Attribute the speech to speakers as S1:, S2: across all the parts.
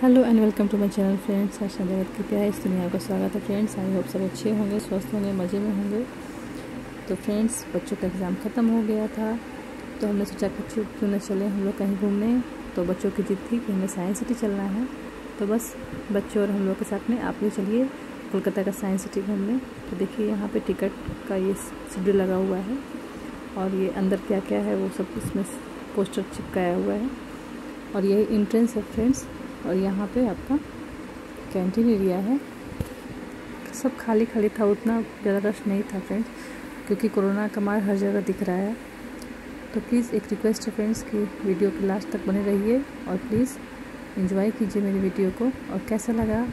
S1: Hello and welcome to my channel friends. आशा जगत की प्यार इस दुनिया का स्वागत है फ्रेंड्स। आई होप सब अच्छे होंगे, स्वस्थ होंगे, मज़े में होंगे। तो फ्रेंड्स, बच्चों का एग्ज़ाम ख़त्म हो गया था, तो हमने सोचा कि क्यों न चले हम लोग कहीं घूमने। तो बच्चों की जिद थी कि हमें साइंस सिटी चलना है, तो बस बच्चों और हम लोग के साथ में आप भी चलिए कोलकाता का साइंस सिटी घूमने। तो देखिए यहाँ पर टिकट का ये शेड्यूल लगा हुआ है और ये अंदर क्या क्या है वो सब इसमें पोस्टर चिपकाया हुआ है। और यही एंट्रेंस है फ्रेंड्स। और यहाँ पे आपका कैंटीन एरिया है। सब खाली खाली था, उतना ज़्यादा रश नहीं था फ्रेंड्स, क्योंकि कोरोना का मार हर जगह दिख रहा है। तो प्लीज़ एक रिक्वेस्ट है फ्रेंड्स कि वीडियो के लास्ट तक बने रहिए और प्लीज़ एंजॉय कीजिए मेरी वीडियो को। और कैसा लगा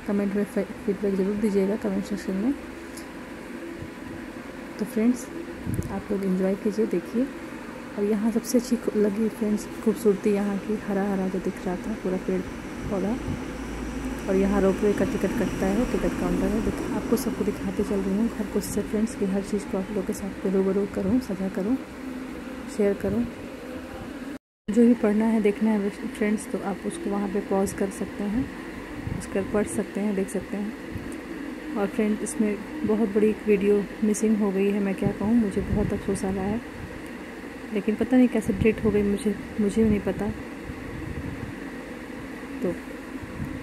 S1: कमेंट में फीडबैक ज़रूर दीजिएगा कमेंट सेक्शन में। तो फ्रेंड्स, आप लोग एंजॉय कीजिए, देखिए। और यहाँ सबसे अच्छी लगी फ्रेंड्स खूबसूरती यहाँ की, हरा हरा जो दिख रहा था पूरा पेड़ पौधा। और यहाँ रोपवे का टिकट कटता है, टिकट काउंटर है। आपको सबको दिखाते चल रही हूँ हर कुछ से फ्रेंड्स कि हर चीज़ को आप लोगों के साथ रूबरू करूँ, साझा करूँ, शेयर करूँ। जो भी पढ़ना है, देखना है फ्रेंड्स, तो आप उसको वहाँ पे पॉज कर सकते हैं, उसका पढ़ सकते हैं, देख सकते हैं। और फ्रेंड, इसमें बहुत बड़ी वीडियो मिसिंग हो गई है। मैं क्या कहूँ, मुझे बहुत अफसोस आ रहा है, लेकिन पता नहीं कैसे डिलीट हो गई, मुझे भी नहीं पता। तो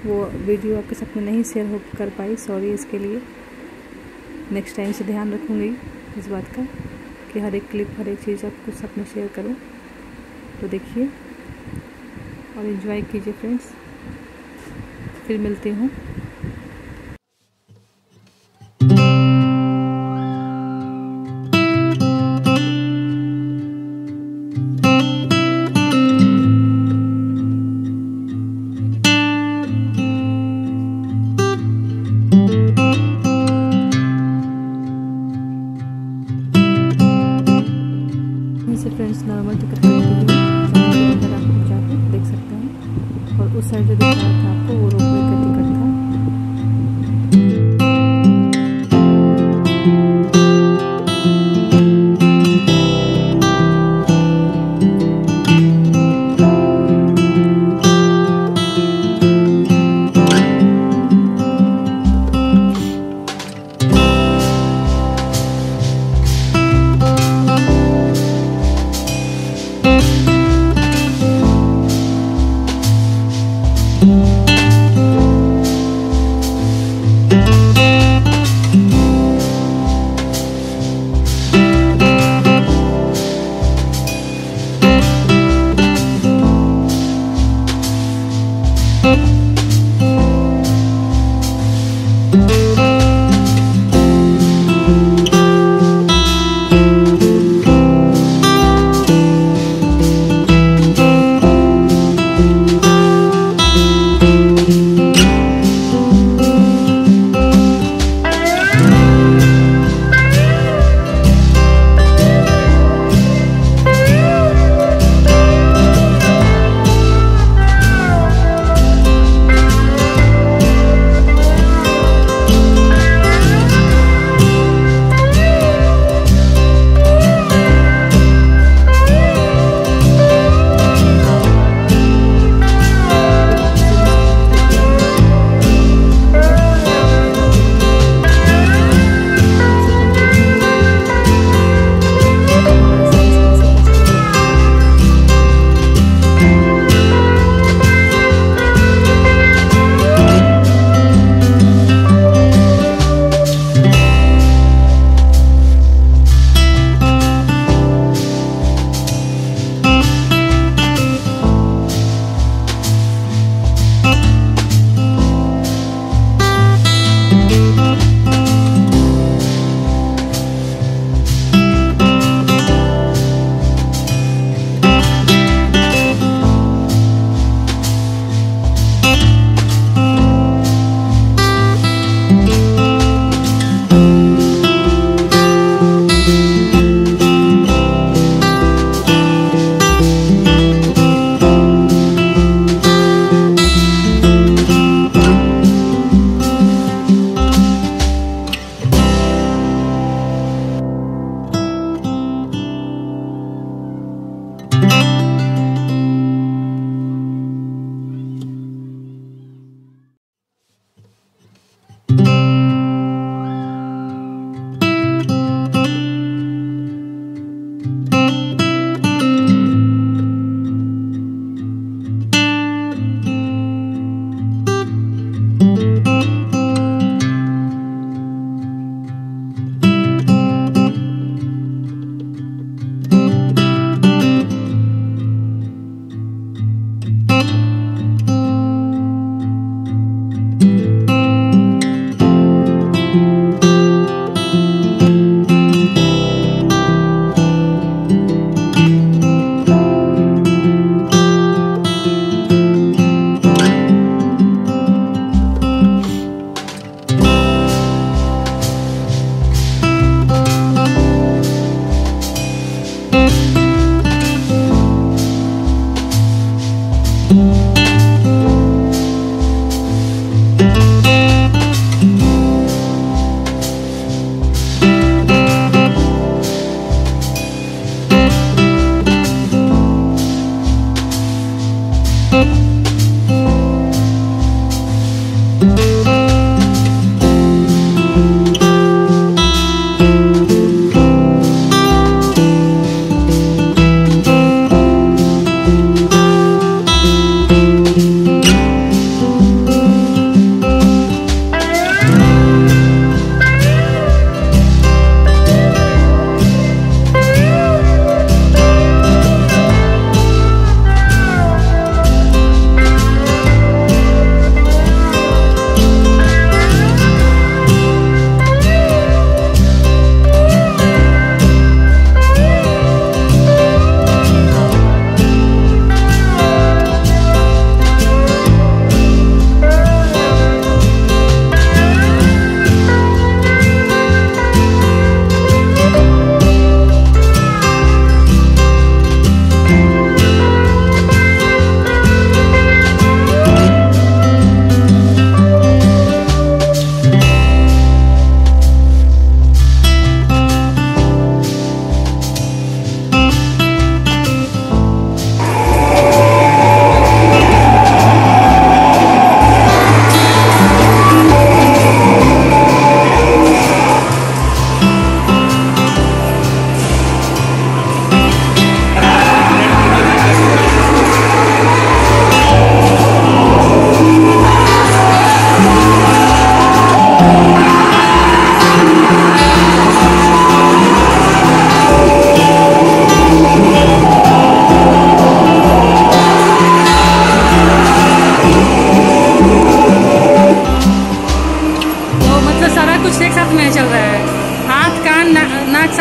S1: वो वीडियो आपके साथ में नहीं शेयर कर पाई, सॉरी इसके लिए। नेक्स्ट टाइम से ध्यान रखूँगी इस बात का कि हर एक क्लिप, हर एक चीज़ आपको साथ में शेयर करूँ। तो देखिए और एंजॉय कीजिए फ्रेंड्स। फिर मिलती हूँ। से फ्रेंड्स नॉर्मल टिकट खरीदी है, अंदर आप जाके देख सकते हैं। और उस साइड जो दिख रहा था आपको वो रोपवे का टिकट था।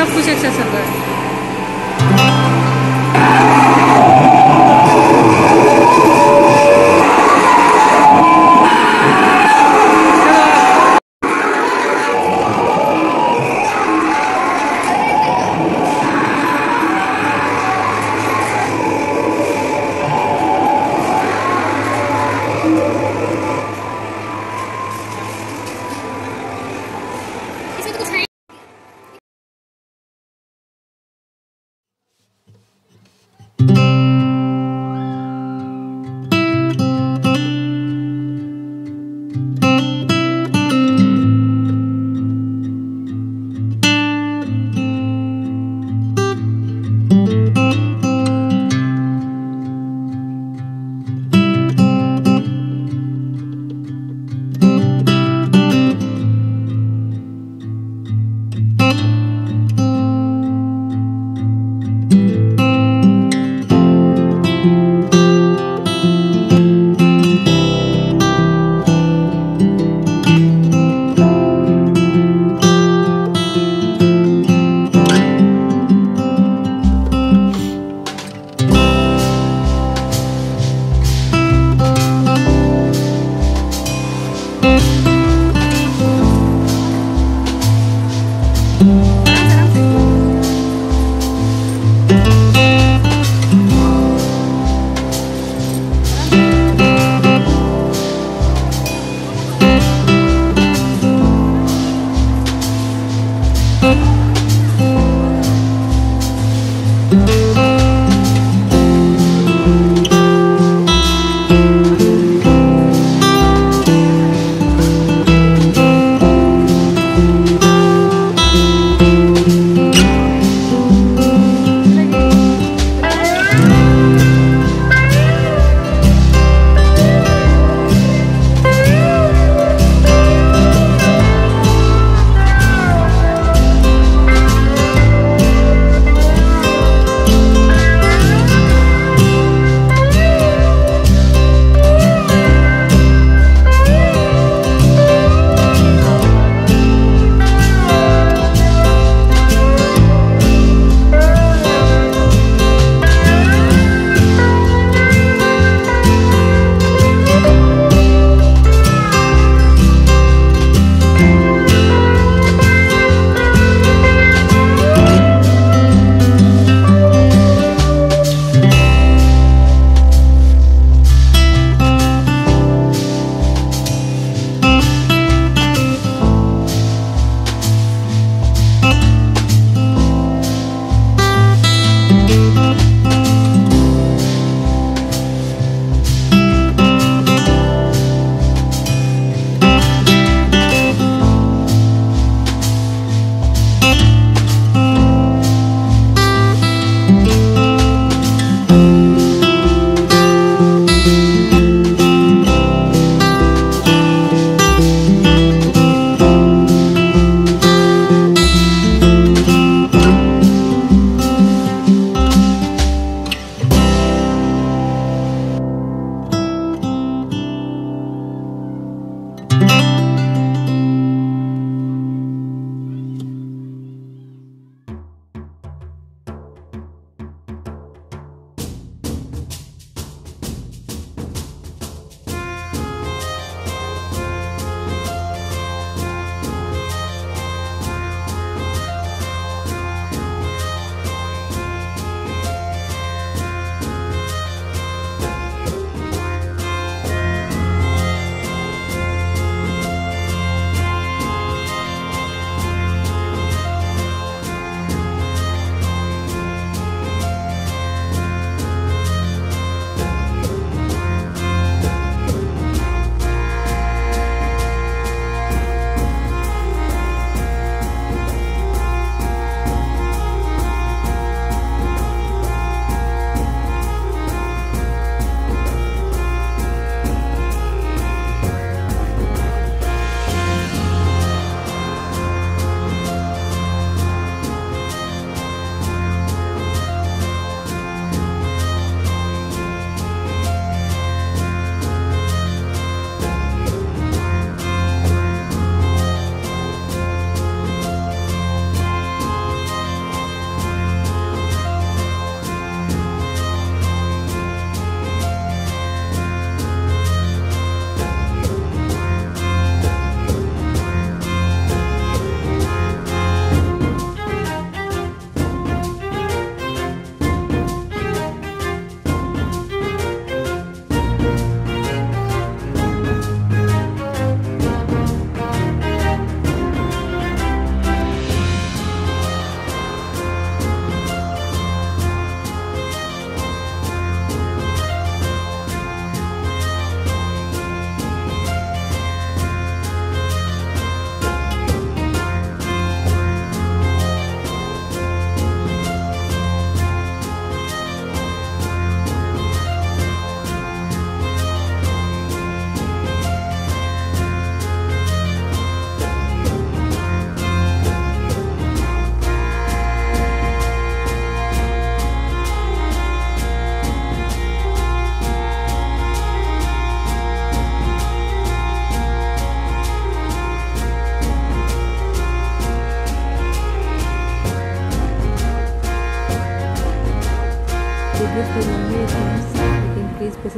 S1: सब कुछ अच्छा चल रहा है।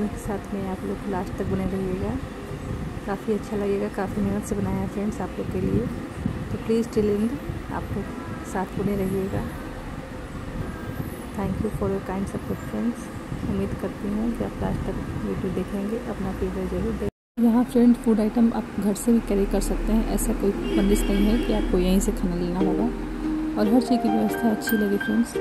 S1: वीडियो के साथ में आप लोग लास्ट तक बने रहिएगा, काफ़ी अच्छा लगेगा। काफ़ी मेहनत से बनाया है फ्रेंड्स आप लोग के लिए, तो प्लीज़ टिल एंड आप लोग साथ बने रहिएगा। Thank you for your kind support friends. उम्मीद करती हूँ कि आप लास्ट तक वीडियो देखेंगे, अपना फीडबैक जरूर दें। यहाँ फ्रेंड फूड आइटम आप घर से भी कैरी कर सकते हैं, ऐसा कोई बंदिश नहीं है कि आपको यहीं से खाना लेना होगा, और हर चीज़ की व्यवस्था अच्छी लगी फ्रेंड्स।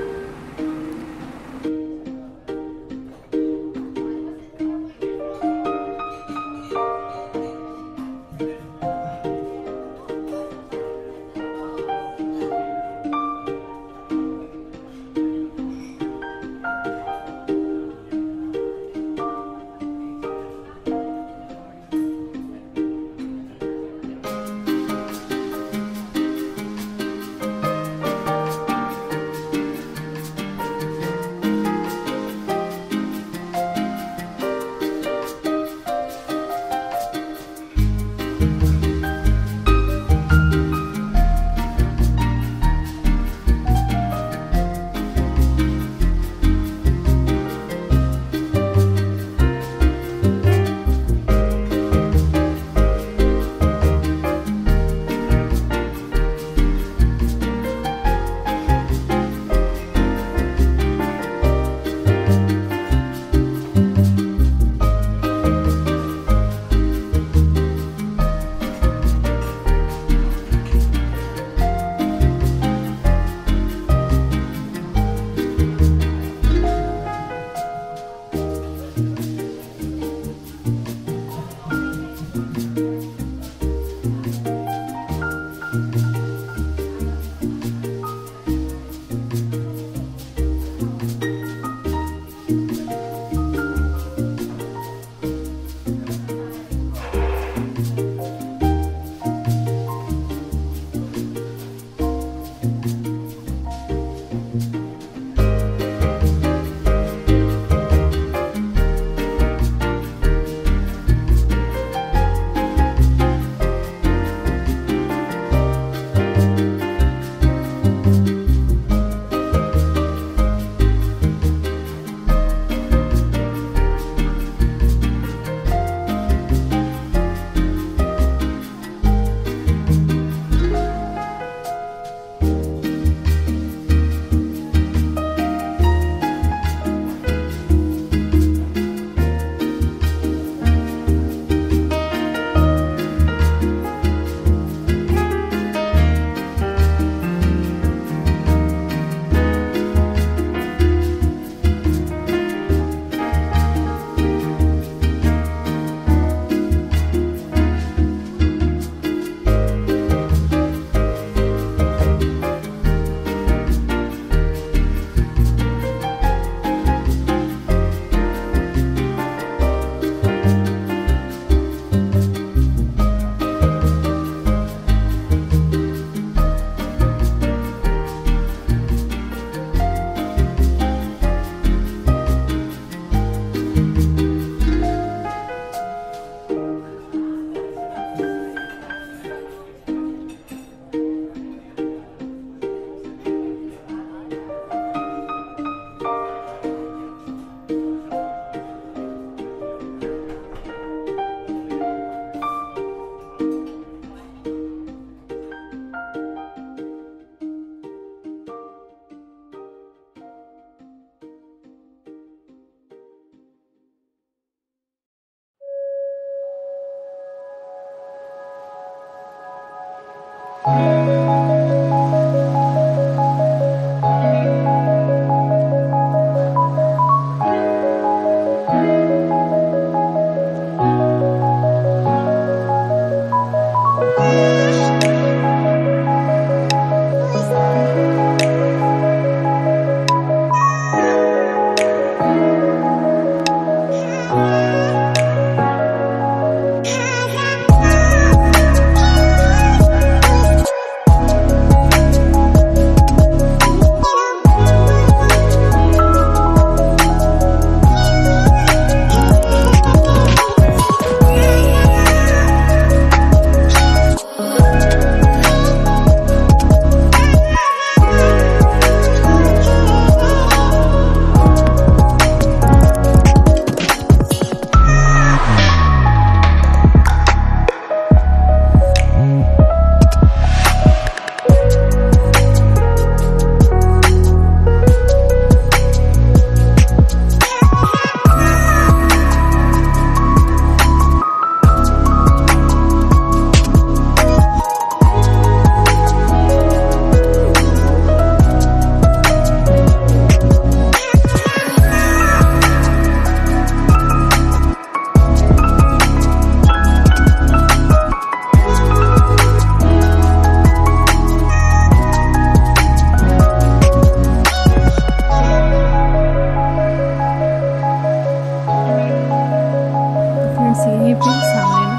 S1: यहीं पे सामने